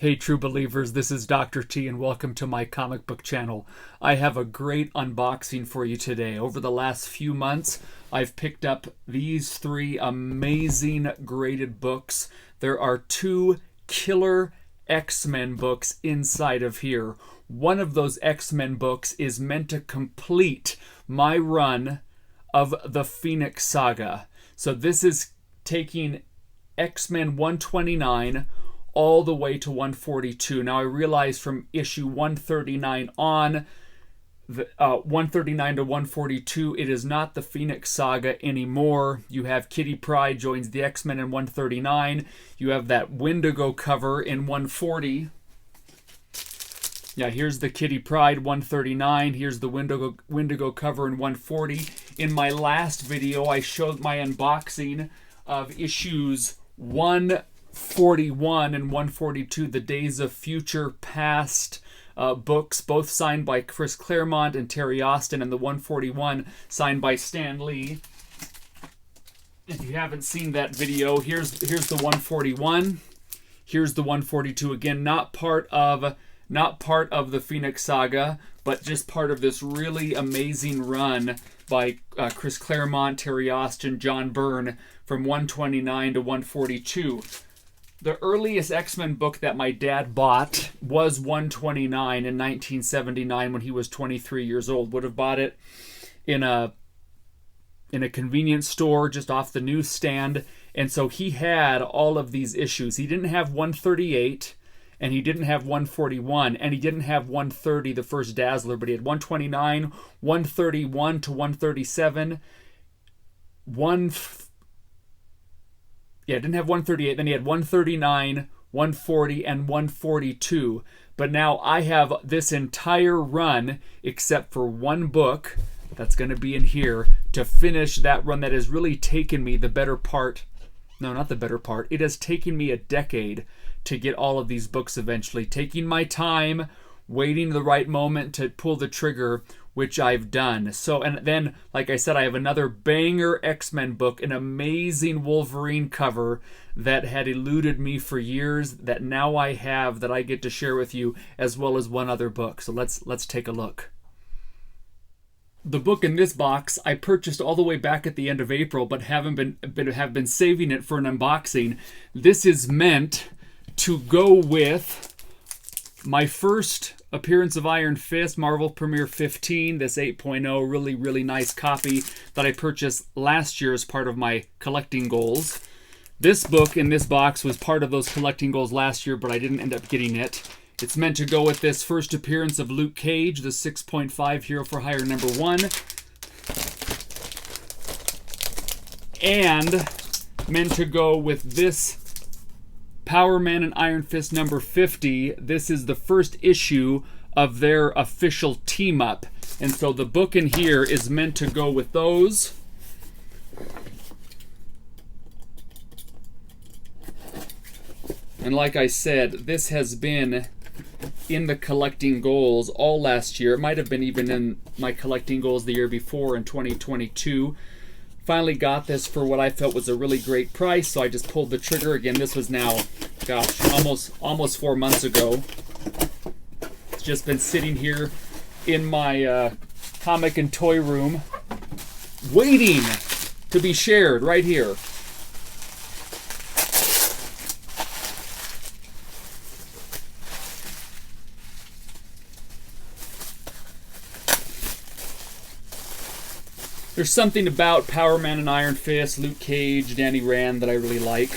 Hey true believers, this is Dr. T and welcome to my comic book channel. I have a great unboxing for you today. Over the last few months, I've picked up these three amazing graded books. There are two killer X-Men books inside of here. One of those X-Men books is meant to complete my run of the Phoenix Saga. So this is taking X-Men 129 all the way to 142. Now I realize from issue 139 on, 139 to 142, it is not the Phoenix Saga anymore. You have Kitty Pryde joins the X-Men in 139. You have that Wendigo cover in 140. Yeah, here's the Kitty Pryde 139. Here's the Wendigo cover in 140. In my last video, I showed my unboxing of issues 141 and 142, the Days of Future Past books, both signed by Chris Claremont and Terry Austin, and the 141 signed by Stan Lee. If you haven't seen that video, here's the 141. Here's the 142. Again, not part of the Phoenix Saga, but just part of this really amazing run by Chris Claremont, Terry Austin, John Byrne from 129 to 142. The earliest X-Men book that my dad bought was 129 in 1979 when he was 23 years old. Would have bought it in a convenience store just off the newsstand. And so he had all of these issues. He didn't have 138 and he didn't have 141 and he didn't have 130, the first Dazzler, but he had 129, 131 to 137, didn't have 138. Then he had 139, 140, and 142. But now I have this entire run, except for one book that's going to be in here, to finish that run that has really taken me the better part. No, not the better part. It has taken me a decade to get all of these books eventually. Taking my time, waiting the right moment to pull the trigger, which I've done. So, and then, like I said, I have another banger X-Men book, an amazing Wolverine cover that had eluded me for years that now I have, that I get to share with you, as well as one other book. So let's take a look. The book in this box I purchased all the way back at the end of April, but have been saving it for an unboxing. This is meant to go with my first appearance of Iron Fist, Marvel Premiere 15, this 8.0, really nice copy that I purchased last year as part of my collecting goals. This book in this box was part of those collecting goals last year, but I didn't end up getting it. It's meant to go with this first appearance of Luke Cage, the 6.5 Hero for Hire #1. And meant to go with this Power Man and Iron Fist number 50. This is the first issue of their official team up. And so the book in here is meant to go with those. And like I said, this has been in the collecting goals all last year. It might have been even in my collecting goals the year before in 2022. Finally got this for what I felt was a really great price, so I just pulled the trigger. Again, this was now, gosh, almost 4 months ago. It's just been sitting here in my comic and toy room, waiting to be shared right here. There's something about Power Man and Iron Fist, Luke Cage, Danny Rand that I really like.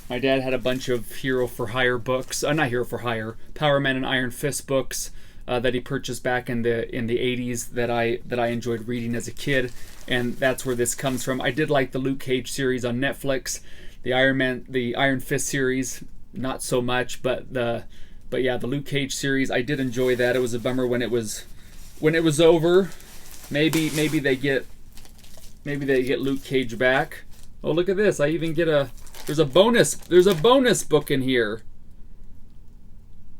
My dad had a bunch of Hero for Hire books, not Hero for Hire, Power Man and Iron Fist books that he purchased back in the 80s that I enjoyed reading as a kid, and that's where this comes from. I did like the Luke Cage series on Netflix, the Iron Fist series, not so much, but yeah, the Luke Cage series, I did enjoy that. It was a bummer when it was over. Maybe they get Luke Cage back. Oh, look at this! I even get there's a bonus book in here.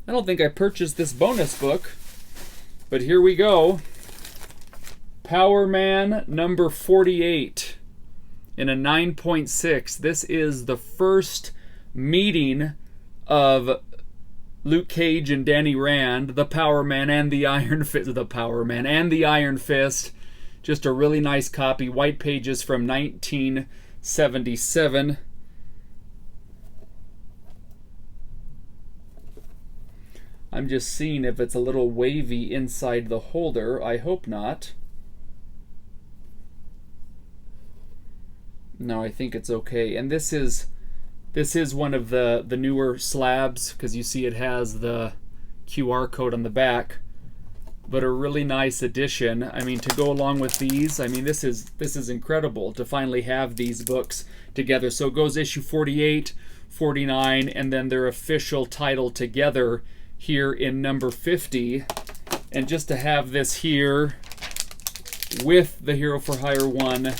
I don't think I purchased this bonus book, but here we go. Power Man number 48 in a 9.6. This is the first meeting of Luke Cage and Danny Rand, the Power Man and the Iron Fist, the Power Man and the Iron Fist. Just a really nice copy. White pages from 1977. I'm just seeing if it's a little wavy inside the holder. I hope not. No, I think it's okay. And this is one of the newer slabs, because you see it has the QR code on the back. But a really nice addition. I mean, to go along with these, I mean, this is incredible to finally have these books together. So it goes issue 48, 49, and then their official title together here in number 50. And just to have this here with the Hero for Hire 1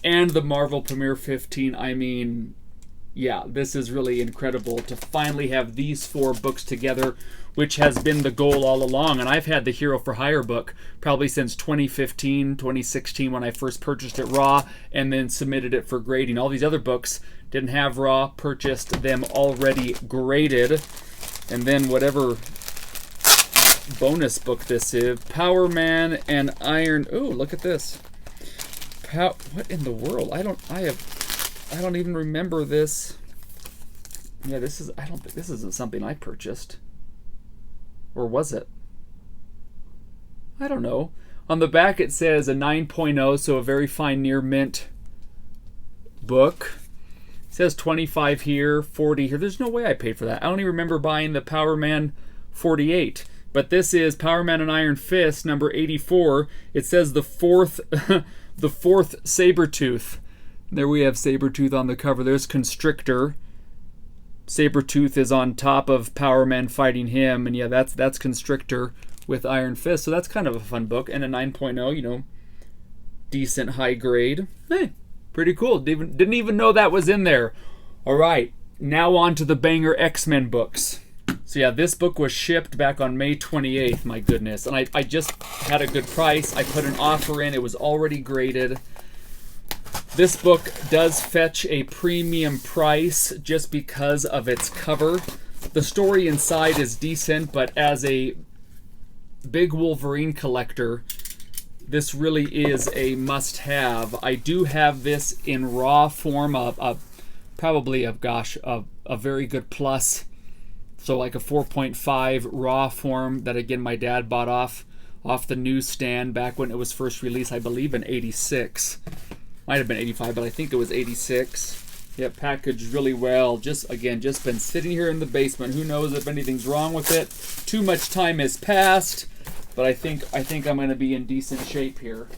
and the Marvel Premiere 15, I mean, yeah, this is really incredible to finally have these 4 books together, which has been the goal all along. And I've had the Hero for Hire book probably since 2015, 2016 when I first purchased it raw and then submitted it for grading. All these other books didn't have raw, purchased them already graded. And then whatever bonus book this is, Power Man and Iron. Oh, look at this. What in the world? I don't even remember this. Yeah, this isn't something I purchased. Or was it? I don't know. On the back it says a 9.0, so a very fine near mint book. It says 25 here, 40 here. There's no way I paid for that. I don't even remember buying the Power Man 48. But this is Power Man and Iron Fist, number 84. It says the fourth the fourth Sabretooth. There we have Sabretooth on the cover. There's Constrictor. Sabretooth is on top of Power Man fighting him. And yeah, that's Constrictor with Iron Fist. So that's kind of a fun book. And a 9.0, you know, decent high grade. Hey, pretty cool. Didn't even know that was in there. All right, now on to the banger X-Men books. So yeah, this book was shipped back on May 28th, my goodness. And I just had a good price. I put an offer in. It was already graded. This book does fetch a premium price just because of its cover. The story inside is decent, but as a big Wolverine collector, this really is a must-have. I do have this in raw form, probably a very good plus. So like a 4.5 raw form that, again, my dad bought off the newsstand back when it was first released, I believe in 86. Might have been 85, but I think it was 86. Yep, packaged really well. Just been sitting here in the basement. Who knows if anything's wrong with it. Too much time has passed, but I think I'm going to be in decent shape here.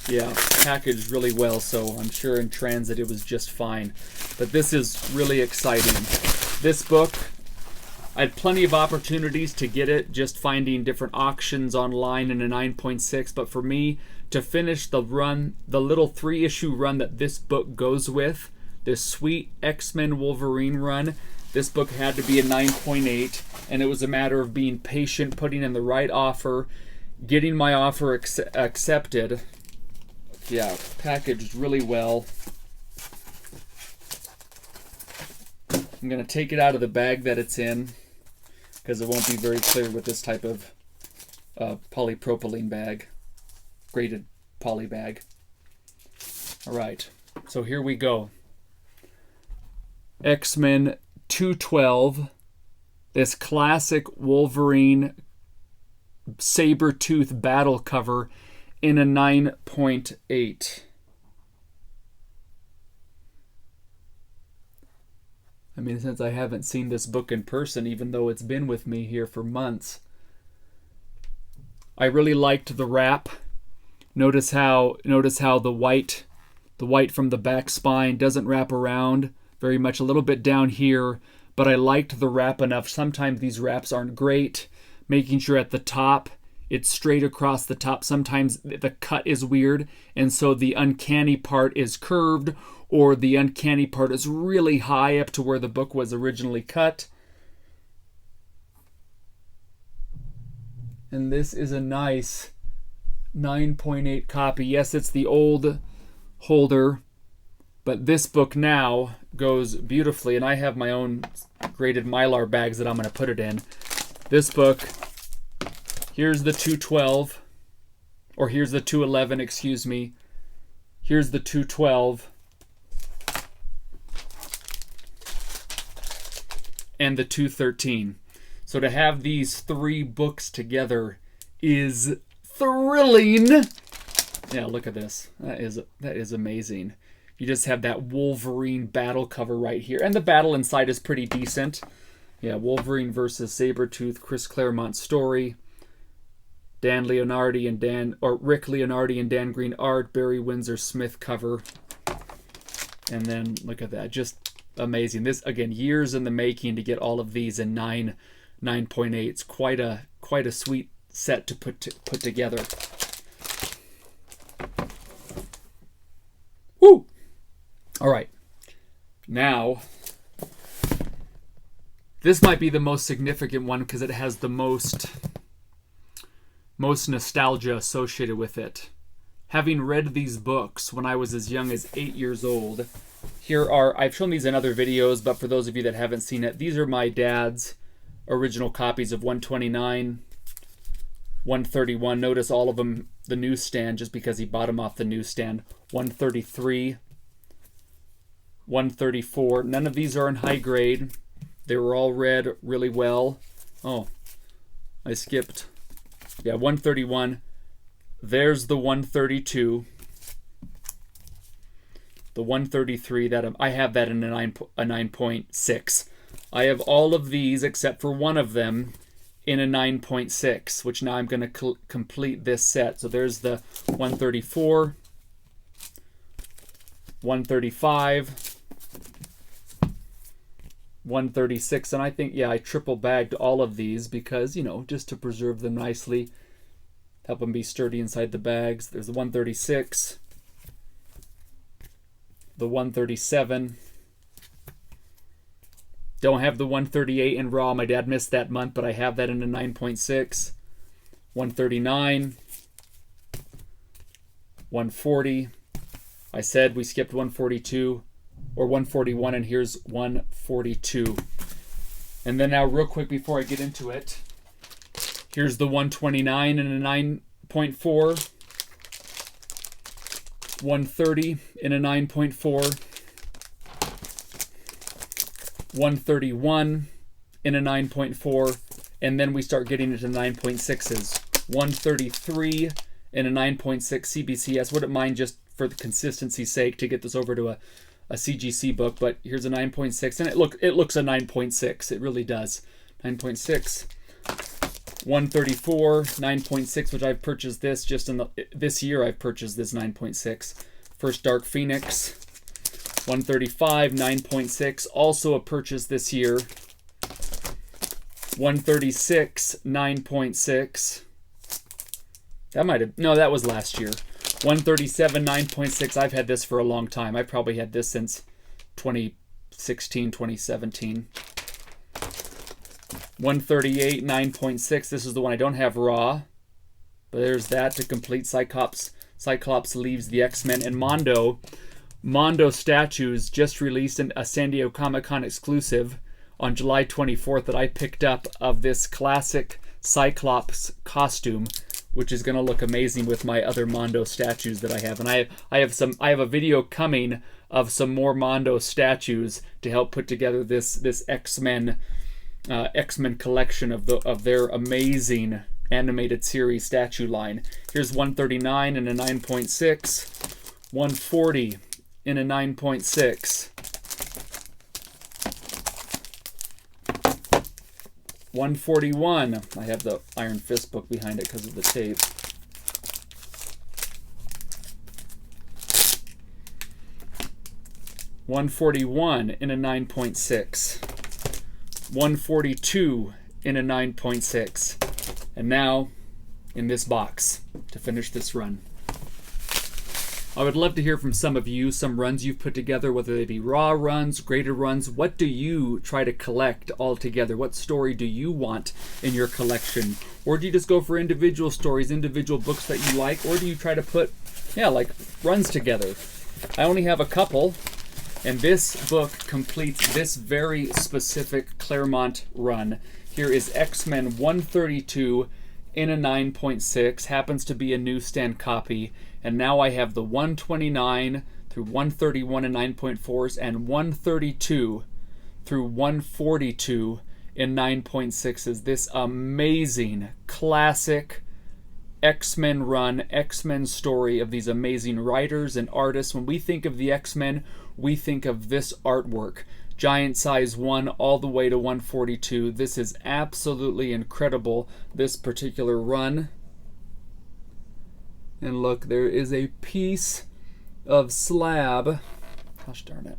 Yeah, packaged really well, so I'm sure in transit it was just fine. But this is really exciting. This book, I had plenty of opportunities to get it, just finding different auctions online in a 9.6. But for me, to finish the run, the little 3-issue run that this book goes with, this sweet X-Men Wolverine run, this book had to be a 9.8. And it was a matter of being patient, putting in the right offer, getting my offer accepted. Yeah, packaged really well. I'm going to take it out of the bag that it's in because it won't be very clear with this type of polypropylene bag, graded poly bag. All right, so here we go. X-Men 212, this classic Wolverine Sabretooth battle cover in a 9.8. I mean, since I haven't seen this book in person, even though it's been with me here for months, I really liked the wrap. Notice how the white from the back spine doesn't wrap around very much, a little bit down here, but I liked the wrap enough. Sometimes these wraps aren't great. Making sure at the top it's straight across the top. Sometimes the cut is weird, and so the uncanny part is curved, or the uncanny part is really high up to where the book was originally cut. And this is a nice 9.8 copy. Yes, it's the old holder, but this book now, goes beautifully, and I have my own graded Mylar bags that I'm going to put it in. This book, here's the 212, or here's the 211, excuse me. Here's the 212. And the 213. So to have these 3 books together is thrilling. Yeah, look at this. That is amazing. You just have that Wolverine battle cover right here. And the battle inside is pretty decent. Yeah, Wolverine versus Sabretooth, Chris Claremont story. Rick Leonardi and Dan Green art, Barry Windsor Smith cover. And then look at that. Just amazing. This, again, years in the making to get all of these in 9.8s. Quite a sweet set to put together. Woo! All right. Now, this might be the most significant one because it has the most nostalgia associated with it. Having read these books when I was as young as 8 years old, I've shown these in other videos, but for those of you that haven't seen it, these are my dad's original copies of 129, 131. Notice all of them, the newsstand, just because he bought them off the newsstand. 133, 134. None of these are in high grade. They were all read really well. Oh, I skipped. Yeah, 131. There's the 132. The 133, that I have that in a 9.6. I have all of these except for one of them in a 9.6, which now I'm going to complete this set. So there's the 134, 135, 136, and I think, yeah, I triple bagged all of these because, just to preserve them nicely, help them be sturdy inside the bags. There's the 136, the 137. Don't have the 138 in raw. My dad missed that month, but I have that in a 9.6. 139, 140. I said we skipped 142 or 141, and here's 142. And then now, real quick before I get into it, here's the 129 in a 9.4. 130 in a 9.4. 131 in a 9.4, and then we start getting into 9.6s. 133 in a 9.6 CBCS. Wouldn't mind, just for the consistency's sake, to get this over to a CGC book, but here's a 9.6, and it looks a 9.6. It really does. 9.6. 134, 9.6, which I've purchased this just in this year. I've purchased this 9.6. First Dark Phoenix. 135, 9.6, also a purchase this year. 136, 9.6. That was last year. 137, 9.6. I've had this for a long time. I probably had this since 2016, 2017. 138, 9.6. This is the one I don't have raw. But there's that to complete Cyclops. Cyclops leaves the X-Men. And Mondo Statues just released a San Diego Comic-Con exclusive on July 24th that I picked up of this classic Cyclops costume, which is going to look amazing with my other Mondo statues that I have. And I have a video coming of some more Mondo statues to help put together this X-Men collection of their amazing animated series statue line. Here's 139 in a 9.6, 140 in a 9.6, 141. I have the Iron Fist book behind it because of the tape. $141 in a 9.6, 142 in a 9.6, and now in this box to finish this run. I would love to hear from some of you, some runs you've put together, whether they be raw runs, graded runs. What do you try to collect all together? What story do you want in your collection? Or do you just go for individual stories, individual books that you like? Or do you try to put, like runs together? I only have a couple. And this book completes this very specific Claremont run. Here is X-Men 132 in a 9.6, happens to be a newsstand copy. And now I have the 129 through 131 in 9.4s and 132 through 142 in 9.6s. This amazing classic X-Men run, X-Men story of these amazing writers and artists. When we think of the X-Men, we think of this artwork. Giant size 1 all the way to 142. This is absolutely incredible, this particular run. And look, there is a piece of slab. Gosh darn it.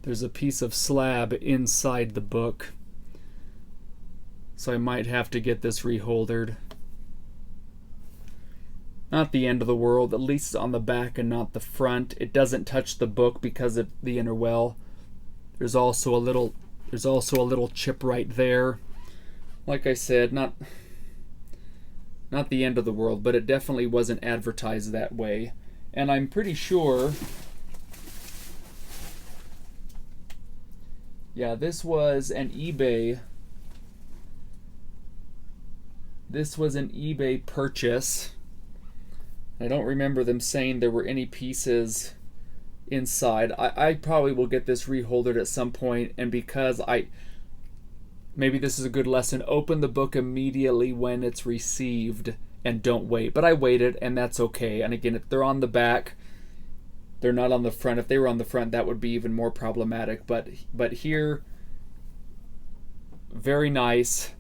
There's a piece of slab inside the book. So I might have to get this reholdered. Not the end of the world, at least on the back and not the front. It doesn't touch the book because of the inner well. There's also a little chip right there. Like I said, not the end of the world, but it definitely wasn't advertised that way. And I'm pretty sure, yeah, this was an eBay purchase. I don't remember them saying there were any pieces inside. I probably will get this reholdered at some point, and because maybe this is a good lesson, open the book immediately when it's received and don't wait. But I waited, and that's okay. And again, if they're on the back, they're not on the front. If they were on the front, that would be even more problematic. But here, very nice.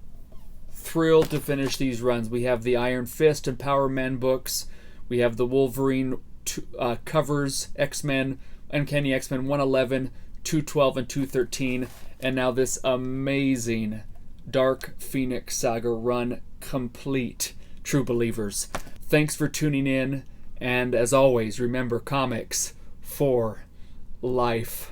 Thrilled to finish these runs. We have the Iron Fist and Power Man books. We have the Wolverine covers, X-Men, Uncanny X-Men 111, 212, and 213. And now this amazing Dark Phoenix Saga run complete. True believers. Thanks for tuning in. And as always, remember, comics for life.